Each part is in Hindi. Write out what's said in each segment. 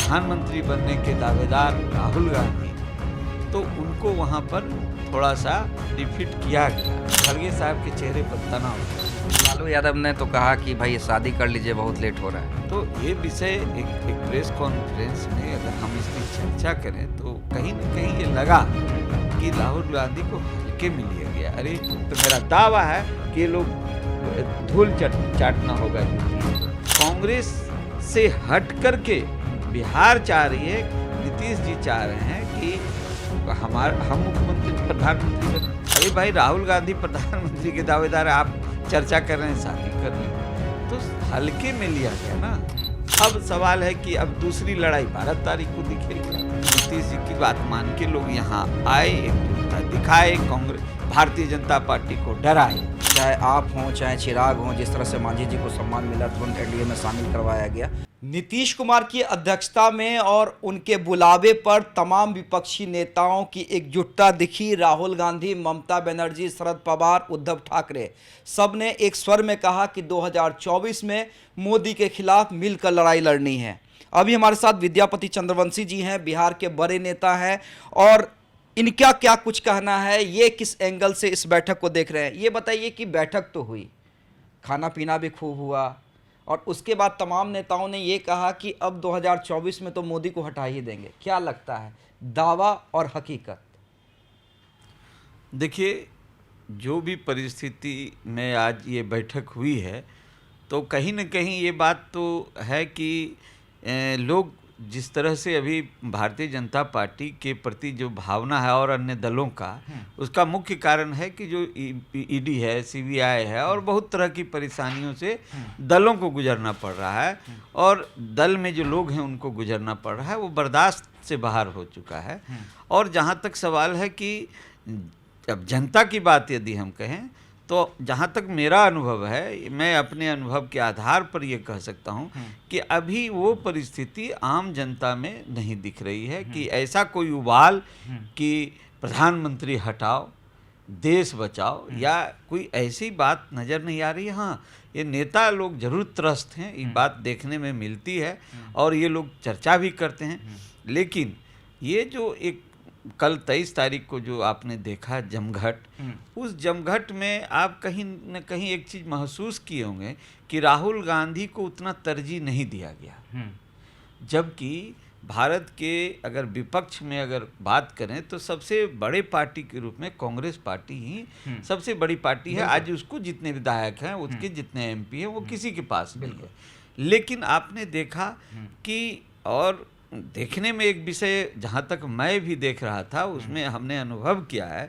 प्रधानमंत्री बनने के दावेदार राहुल गांधी, तो उनको वहाँ पर थोड़ा सा डिफीट किया गया। खड़गे साहब के चेहरे पर तनाव था। लालू यादव ने तो कहा कि भाई शादी कर लीजिए, बहुत लेट हो रहा है। तो ये विषय एक प्रेस कॉन्फ्रेंस में अगर हम इसकी चर्चा करें तो कहीं न कहीं ये लगा कि राहुल गांधी को हल्के में लिया गया। अरे तो मेरा दावा है कि ये लोग धूल चाटना होगा। कांग्रेस से हट करके बिहार चाह रही है, नीतीश जी चाह रहे हैं कि हम मुख्यमंत्री प्रधानमंत्री बने। अरे भाई राहुल गांधी प्रधानमंत्री के दावेदार, आप चर्चा कर रहे हैं शादी कर लें, तो हल्के में लिया गया ना। अब सवाल है कि अब दूसरी लड़ाई 12 तारीख को दिखेगी। नीतीश जी की बात मान के लोग यहाँ आए, एकजुटता दिखाए, कांग्रेस भारतीय जनता पार्टी को डराए। चाहे आप हों चाहे चिराग हों, जिस तरह से मांझी जी को सम्मान मिला तुरंत एनडीए में शामिल करवाया गया। नीतीश कुमार की अध्यक्षता में और उनके बुलावे पर तमाम विपक्षी नेताओं की एकजुटता दिखी। राहुल गांधी, ममता बनर्जी, शरद पवार, उद्धव ठाकरे सब ने एक स्वर में कहा कि 2024 में मोदी के खिलाफ मिलकर लड़ाई लड़नी है। अभी हमारे साथ विद्यापति चंद्रवंशी जी हैं, बिहार के बड़े नेता हैं, और इनका क्या कुछ कहना है, ये किस एंगल से इस बैठक को देख रहे हैं। ये बताइए कि बैठक तो हुई, खाना पीना भी खूब हुआ, और उसके बाद तमाम नेताओं ने ये कहा कि अब 2024 में तो मोदी को हटा ही देंगे। क्या लगता है, दावा और हकीकत? देखिए, जो भी परिस्थिति में आज ये बैठक हुई है, तो कहीं न कहीं ये बात तो है कि लोग जिस तरह से अभी भारतीय जनता पार्टी के प्रति जो भावना है और अन्य दलों का, उसका मुख्य कारण है कि जो ईडी है, सीबीआई है, और बहुत तरह की परेशानियों से दलों को गुजरना पड़ रहा है, और दल में जो लोग हैं उनको गुजरना पड़ रहा है, वो बर्दाश्त से बाहर हो चुका है। और जहाँ तक सवाल है कि अब जनता की बात यदि हम कहें, तो जहाँ तक मेरा अनुभव है, मैं अपने अनुभव के आधार पर ये कह सकता हूँ कि अभी वो परिस्थिति आम जनता में नहीं दिख रही है कि ऐसा कोई उबाल कि प्रधानमंत्री हटाओ, देश बचाओ, या कोई ऐसी बात नज़र नहीं आ रही है। हाँ, ये नेता लोग जरूर त्रस्त हैं, ये बात देखने में मिलती है, और ये लोग चर्चा भी करते हैं। लेकिन ये जो एक कल 23 तारीख को जो आपने देखा जमघट, उस जमघट में आप कहीं न कहीं एक चीज़ महसूस किए होंगे कि राहुल गांधी को उतना तरजीह नहीं दिया गया। जबकि भारत के अगर विपक्ष में अगर बात करें तो सबसे बड़े पार्टी के रूप में कांग्रेस पार्टी ही सबसे बड़ी पार्टी है। आज उसको जितने विधायक हैं, उसके जितने एमपी हैं, वो किसी के पास नहीं है। लेकिन आपने देखा कि, और देखने में एक विषय जहाँ तक मैं भी देख रहा था, उसमें हमने अनुभव किया है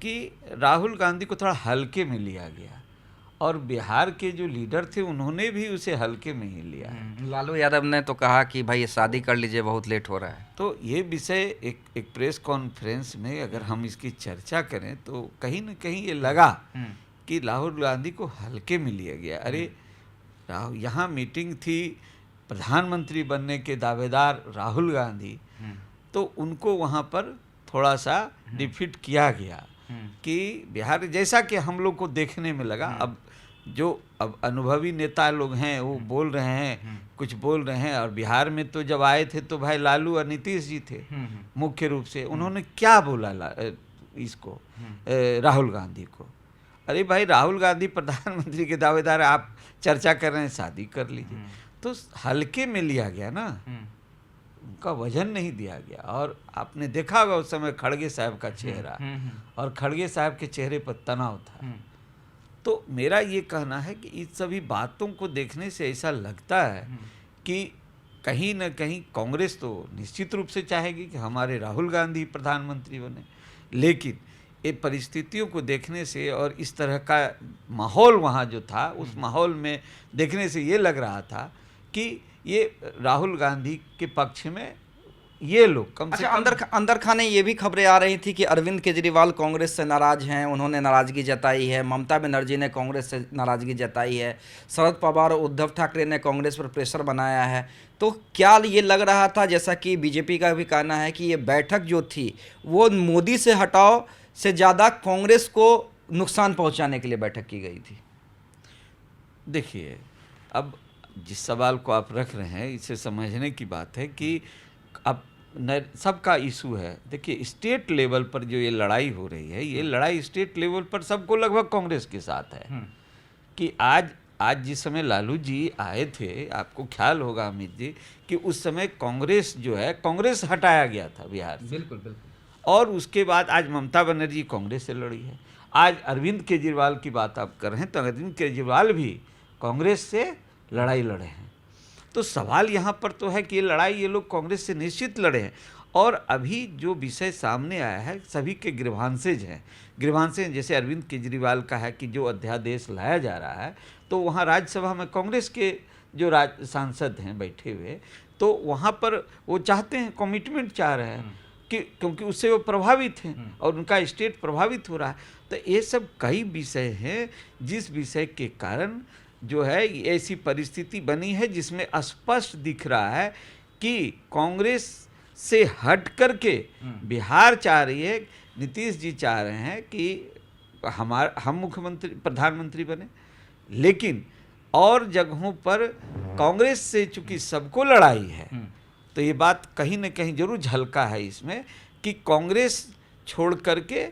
कि राहुल गांधी को थोड़ा हल्के में लिया गया, और बिहार के जो लीडर थे उन्होंने भी उसे हल्के में ही लिया है। लालू यादव ने तो कहा कि भाई शादी कर लीजिए, बहुत लेट हो रहा है। तो ये विषय एक प्रेस कॉन्फ्रेंस में अगर हम इसकी चर्चा करें तो कहीं न कहीं ये लगा कि राहुल गांधी को हल्के में लिया गया। अरे यहाँ मीटिंग थी, प्रधानमंत्री बनने के दावेदार राहुल गांधी, तो उनको वहाँ पर थोड़ा सा डिफीट किया गया कि बिहार, जैसा कि हम लोग को देखने में लगा। अब अनुभवी नेता लोग हैं वो बोल रहे हैं, कुछ बोल रहे हैं, और बिहार में तो जब आए थे तो भाई लालू और नीतीश जी थे मुख्य रूप से। उन्होंने क्या बोला इसको, राहुल गांधी को? अरे भाई राहुल गांधी प्रधानमंत्री के दावेदार, आप चर्चा कर रहे हैं शादी कर लीजिए, तो हल्के में लिया गया ना, उनका वजन नहीं दिया गया। और आपने देखा होगा उस समय खड़गे साहब का चेहरा, और खड़गे साहब के चेहरे पर तनाव था। तो मेरा ये कहना है कि इस सभी बातों को देखने से ऐसा लगता है कि कहीं न कहीं कांग्रेस तो निश्चित रूप से चाहेगी कि हमारे राहुल गांधी प्रधानमंत्री बने, लेकिन ये परिस्थितियों को देखने से और इस तरह का माहौल वहाँ जो था, उस माहौल में देखने से ये लग रहा था कि ये राहुल गांधी के पक्ष में ये लोग कम से कम। अंदर खाने ये भी खबरें आ रही थी कि अरविंद केजरीवाल कांग्रेस से नाराज हैं, उन्होंने नाराजगी जताई है। ममता बनर्जी ने कांग्रेस से नाराजगी जताई है। शरद पवार और उद्धव ठाकरे ने कांग्रेस पर प्रेशर बनाया है। तो क्या ये लग रहा था, जैसा कि बीजेपी का भी कहना है, कि ये बैठक जो थी वो मोदी से हटाओ से ज़्यादा कांग्रेस को नुकसान पहुँचाने के लिए बैठक की गई थी? देखिए, अब जिस सवाल को आप रख रहे हैं इसे समझने की बात है कि अब सबका इशू है। देखिए स्टेट लेवल पर जो ये लड़ाई हो रही है, ये लड़ाई स्टेट लेवल पर सबको लगभग कांग्रेस के साथ है। कि आज जिस समय लालू जी आए थे, आपको ख्याल होगा अमित जी कि उस समय कांग्रेस जो है, कांग्रेस हटाया गया था बिहार से। बिल्कुल बिल्कुल। और उसके बाद आज ममता बनर्जी कांग्रेस से लड़ी है। आज अरविंद केजरीवाल की बात आप कर रहे हैं तो अरविंद केजरीवाल भी कांग्रेस से लड़ाई लड़े हैं। तो सवाल यहाँ पर तो है कि ये लड़ाई ये लोग कांग्रेस से निश्चित लड़े हैं। और अभी जो विषय सामने आया है सभी के ग्रीवांसेज हैं। ग्रीवांसेज जैसे अरविंद केजरीवाल का है कि जो अध्यादेश लाया जा रहा है तो वहाँ राज्यसभा में कांग्रेस के जो सांसद हैं बैठे हुए, तो वहाँ पर वो चाहते हैं, कमिटमेंट चाह रहे हैं कि क्योंकि उससे वो प्रभावित हैं और उनका स्टेट प्रभावित हो रहा है। तो ये सब कई विषय हैं जिस विषय के कारण जो है ऐसी परिस्थिति बनी है जिसमें स्पष्ट दिख रहा है कि कांग्रेस से हट करके बिहार चाह रही है, नीतीश जी चाह रहे हैं कि हम मुख्यमंत्री प्रधानमंत्री बने, लेकिन और जगहों पर कांग्रेस से चूंकि सबको लड़ाई है तो ये बात कहीं न कहीं जरूर झलका है इसमें कि कांग्रेस छोड़ करके,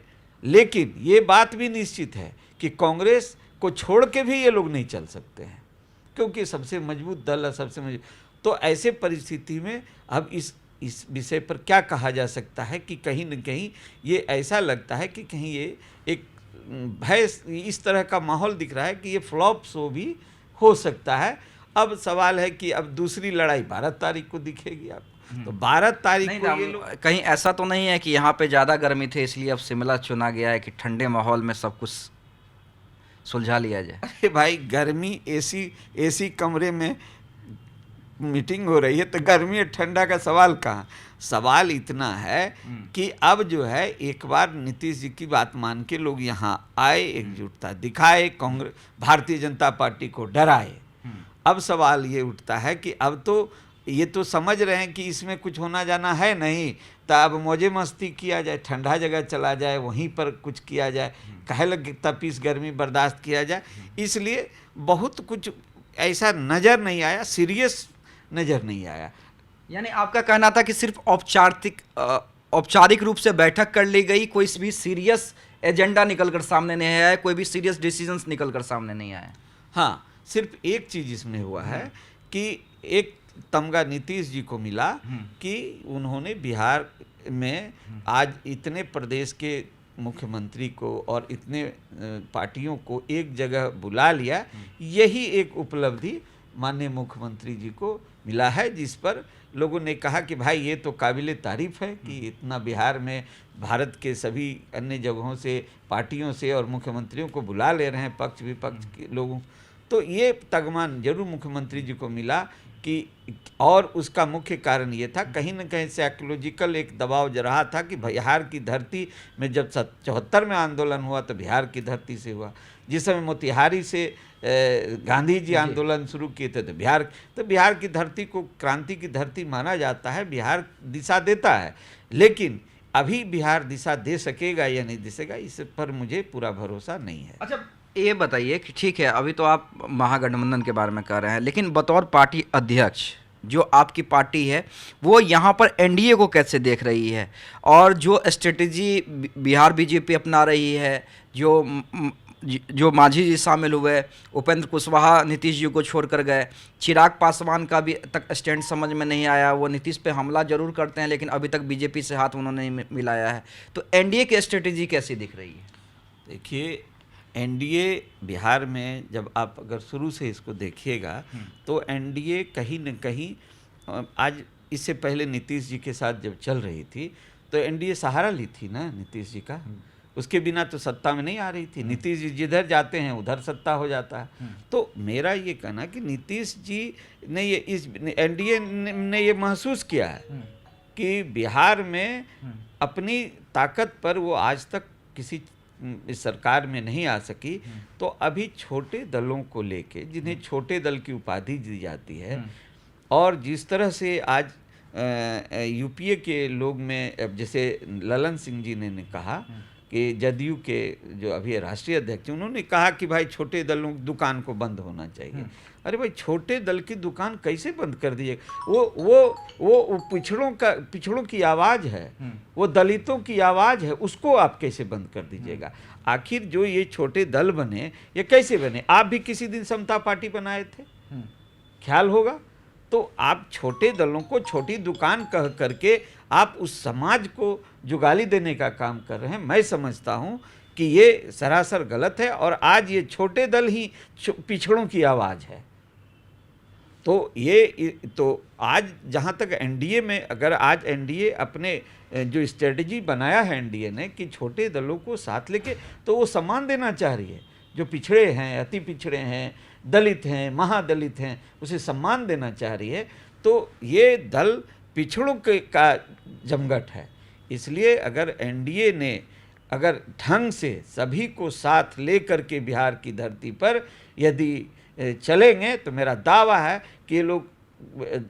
लेकिन ये बात भी निश्चित है कि कांग्रेस को छोड़ के भी ये लोग नहीं चल सकते हैं क्योंकि सबसे मजबूत दल है, सबसे मजबूत। तो ऐसे परिस्थिति में अब इस विषय पर क्या कहा जा सकता है कि कहीं न कहीं ये ऐसा लगता है कि कहीं ये एक भय, इस तरह का माहौल दिख रहा है कि ये फ्लॉप शो भी हो सकता है। अब सवाल है कि अब दूसरी लड़ाई 12 तारीख को दिखेगी आपको, तो 12 तारीख को ये लोग कहीं ऐसा तो नहीं है कि यहाँ पे ज़्यादा गर्मी थे इसलिए अब शिमला चुना गया है कि ठंडे माहौल में सब कुछ सुलझा लिया जाए? अरे भाई गर्मी, एसी कमरे में मीटिंग हो रही है तो गर्मी और ठंडा का सवाल कहाँ। सवाल इतना है कि अब जो है एक बार नीतीश जी की बात मान के लोग यहाँ आए, एकजुटता दिखाए, कांग्रेस भारतीय जनता पार्टी को डराए। अब सवाल ये उठता है कि अब तो ये तो समझ रहे हैं कि इसमें कुछ होना जाना है नहीं, तो अब मौजे मस्ती किया जाए, ठंडा जगह चला जाए, वहीं पर कुछ किया जाए, कहे लग तपीस गर्मी बर्दाश्त किया जाए। इसलिए बहुत कुछ ऐसा नज़र नहीं आया, सीरियस नज़र नहीं आया। यानी आपका कहना था कि सिर्फ औपचारिक रूप से बैठक कर ली गई, कोई भी सीरियस एजेंडा निकल कर सामने नहीं आया, कोई भी सीरियस डिसीजंस निकल कर सामने नहीं आया। हाँ, सिर्फ एक चीज़ इसमें हुआ है कि एक तमगा नीतीश जी को मिला कि उन्होंने बिहार में आज इतने प्रदेश के मुख्यमंत्री को और इतने पार्टियों को एक जगह बुला लिया। यही एक उपलब्धि माननीय मुख्यमंत्री जी को मिला है, जिस पर लोगों ने कहा कि भाई ये तो काबिले तारीफ़ है कि इतना बिहार में भारत के सभी अन्य जगहों से, पार्टियों से और मुख्यमंत्रियों को बुला ले रहे हैं पक्ष विपक्ष के लोगों। तो ये तगमान जरूर मुख्यमंत्री जी को मिला कि, और उसका मुख्य कारण ये था कहीं न कहीं साइकोलॉजिकल एक दबाव रहा था कि बिहार की धरती में जब 74 में आंदोलन हुआ तो बिहार की धरती से हुआ। जिस समय मोतिहारी से गांधी जी आंदोलन शुरू किए थे तो बिहार की धरती को क्रांति की धरती माना जाता है, बिहार दिशा देता है। लेकिन अभी बिहार दिशा दे सकेगा या नहीं दे सकेगा इस पर मुझे पूरा भरोसा नहीं है। अच्छा, ये बताइए कि ठीक है अभी तो आप महागठबंधन के बारे में कह रहे हैं, लेकिन बतौर पार्टी अध्यक्ष जो आपकी पार्टी है वो यहाँ पर एनडीए को कैसे देख रही है, और जो स्ट्रेटजी बिहार बीजेपी अपना रही है, जो मांझी जी शामिल हुए, उपेंद्र कुशवाहा नीतीश जी को छोड़कर गए, चिराग पासवान का भी तक स्टैंड समझ में नहीं आया, वो नीतीश पे हमला जरूर करते हैं लेकिन अभी तक बीजेपी से हाथ उन्होंने नहीं मिलाया है। तो एनडीए की स्ट्रेटजी कैसी दिख रही है? देखिए, एनडीए बिहार में जब आप अगर शुरू से इसको देखिएगा तो एनडीए कहीं न कहीं आज, इससे पहले नीतीश जी के साथ जब चल रही थी तो एनडीए सहारा ली थी ना नीतीश जी का, उसके बिना तो सत्ता में नहीं आ रही थी। नीतीश जी जिधर जाते हैं उधर सत्ता हो जाता है। तो मेरा ये कहना कि नीतीश जी ने ये इस एनडीए ने ये महसूस किया है कि बिहार में अपनी ताकत पर वो आज तक किसी इस सरकार में नहीं आ सकी, तो अभी छोटे दलों को लेके, जिन्हें छोटे दल की उपाधि दी जाती है, और जिस तरह से आज यूपीए के लोग में, जैसे ललन सिंह जी ने कहा कि जदयू के जो अभी राष्ट्रीय अध्यक्ष हैं, उन्होंने कहा कि भाई छोटे दलों की दुकान को बंद होना चाहिए। अरे भाई, छोटे दल की दुकान कैसे बंद कर दिए? वो पिछड़ों की आवाज़ है, वो दलितों की आवाज़ है, उसको आप कैसे बंद कर दीजिएगा? आखिर जो ये छोटे दल बने, ये कैसे बने? आप भी किसी दिन समता पार्टी बनाए थे, ख्याल होगा। तो आप छोटे दलों को छोटी दुकान कह करके आप उस समाज को जुगाली देने का काम कर रहे हैं। मैं समझता हूं कि ये सरासर गलत है, और आज ये छोटे दल ही पिछड़ों की आवाज़ है। तो आज जहाँ तक एनडीए में, अगर आज एनडीए अपने जो स्ट्रेटजी बनाया है एनडीए ने कि छोटे दलों को साथ लेके, तो वो सम्मान देना चाह रही है। जो पिछड़े हैं, अति पिछड़े हैं, दलित हैं, महादलित हैं, उसे सम्मान देना चाह रही है। तो ये दल पिछड़ों का जमघट है। इसलिए अगर एनडीए ने अगर ढंग से सभी को साथ लेकर के बिहार की धरती पर यदि चलेंगे, तो मेरा दावा है कि ये लोग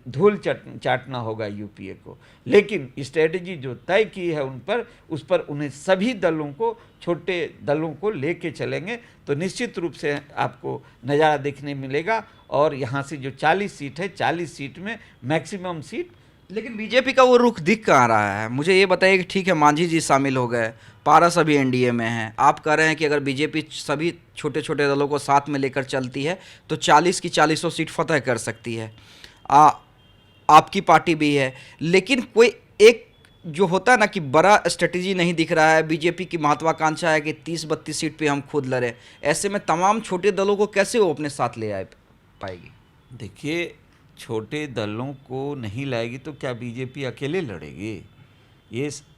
धूल चाटना होगा यूपीए को। लेकिन स्ट्रेटजी जो तय की है उस पर उन्हें सभी दलों को, छोटे दलों को लेके चलेंगे, तो निश्चित रूप से आपको नज़ारा देखने मिलेगा। और यहाँ से जो 40 सीट है, 40 सीट में मैक्सिमम सीट। लेकिन बीजेपी का वो रुख दिख कहाँ रहा है? मुझे ये बताइए कि ठीक है, मांझी जी शामिल हो गए, पारस अभी एनडीए में हैं, आप कह रहे हैं कि अगर बीजेपी सभी छोटे छोटे दलों को साथ में लेकर चलती है तो 40 की 40 सीट फतह कर सकती है। आपकी पार्टी भी है, लेकिन कोई एक जो होता है ना कि बड़ा स्ट्रेटजी नहीं दिख रहा है। बीजेपी की महत्वाकांक्षा है कि 30-32 सीट पे हम खुद लड़ें। ऐसे में तमाम छोटे दलों को कैसे वो अपने साथ ले आए पाएगी? देखिए, छोटे दलों को नहीं लाएगी तो क्या बीजेपी अकेले लड़ेगी?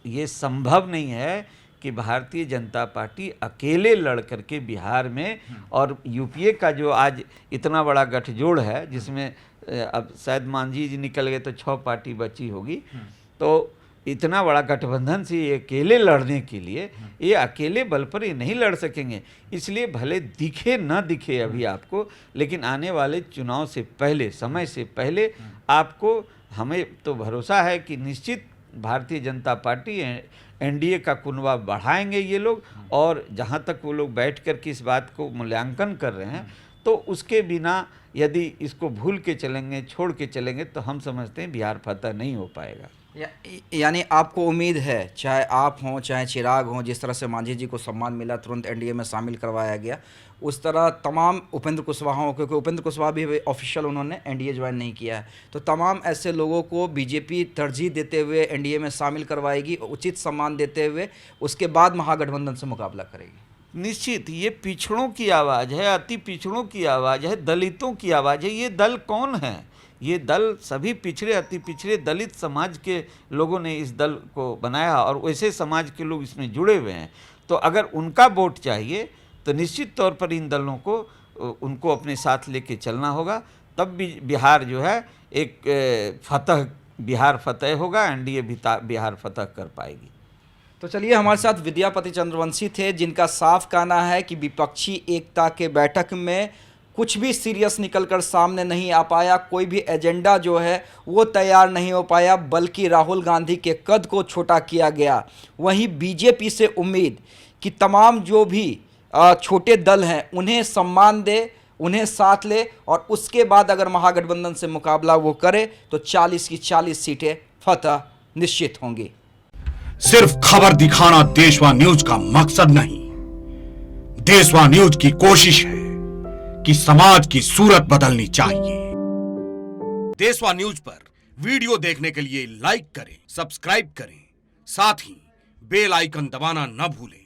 ये संभव नहीं है कि भारतीय जनता पार्टी अकेले लड़ करके बिहार में, और यूपीए का जो आज इतना बड़ा गठजोड़ है, जिसमें अब शायद मांझी जी निकल गए तो 6 पार्टी बची होगी, तो इतना बड़ा गठबंधन से ये अकेले लड़ने के लिए, ये अकेले बल पर ये नहीं लड़ सकेंगे। इसलिए भले दिखे ना दिखे अभी आपको, लेकिन आने वाले चुनाव से पहले, समय से पहले आपको, हमें तो भरोसा है कि निश्चित भारतीय जनता पार्टी एनडीए का कुनबा बढ़ाएंगे ये लोग। और जहाँ तक वो लोग बैठ कर के इस बात को मूल्यांकन कर रहे हैं, तो उसके बिना यदि इसको भूल के चलेंगे, छोड़ के चलेंगे, तो हम समझते हैं बिहार फतह नहीं हो पाएगा। यानी आपको उम्मीद है, चाहे आप हों चाहे चिराग हों, जिस तरह से मांझी जी को सम्मान मिला, तुरंत एनडीए में शामिल करवाया गया, उस तरह तमाम उपेंद्र कुशवाहा हो, क्योंकि उपेंद्र कुशवाहा भी ऑफिशियल उन्होंने एनडीए ज्वाइन नहीं किया है, तो तमाम ऐसे लोगों को बीजेपी तरजीह देते हुए एनडीए में शामिल करवाएगी, उचित सम्मान देते हुए, उसके बाद महागठबंधन से मुकाबला करेगी। निश्चित ये पिछड़ों की आवाज़ है, अति पिछड़ों की आवाज़ है, दलितों की आवाज़ है। ये दल कौन है? ये दल सभी पिछड़े, अति पिछड़े दलित समाज के लोगों ने इस दल को बनाया, और वैसे समाज के लोग इसमें जुड़े हुए हैं। तो अगर उनका वोट चाहिए तो निश्चित तौर पर इन दलों को, उनको अपने साथ लेके चलना होगा, तब भी बिहार जो है एक बिहार फतह होगा, एनडीए बिहार फतह कर पाएगी। तो चलिए, हमारे साथ विद्यापति चंद्रवंशी थे, जिनका साफ कहना है कि विपक्षी एकता के बैठक में कुछ भी सीरियस निकलकर सामने नहीं आ पाया, कोई भी एजेंडा जो है वो तैयार नहीं हो पाया, बल्कि राहुल गांधी के कद को छोटा किया गया। वहीं बीजेपी से उम्मीद कि तमाम जो भी छोटे दल हैं उन्हें सम्मान दे, उन्हें साथ ले, और उसके बाद अगर महागठबंधन से मुकाबला वो करे तो 40 की 40 सीटें फतह निश्चित होंगी। सिर्फ खबर दिखाना देशवा न्यूज का मकसद नहीं, देशवा न्यूज की कोशिश है कि समाज की सूरत बदलनी चाहिए। देशवा न्यूज पर वीडियो देखने के लिए लाइक करें, सब्सक्राइब करें, साथ ही बेल आइकन दबाना न भूलें।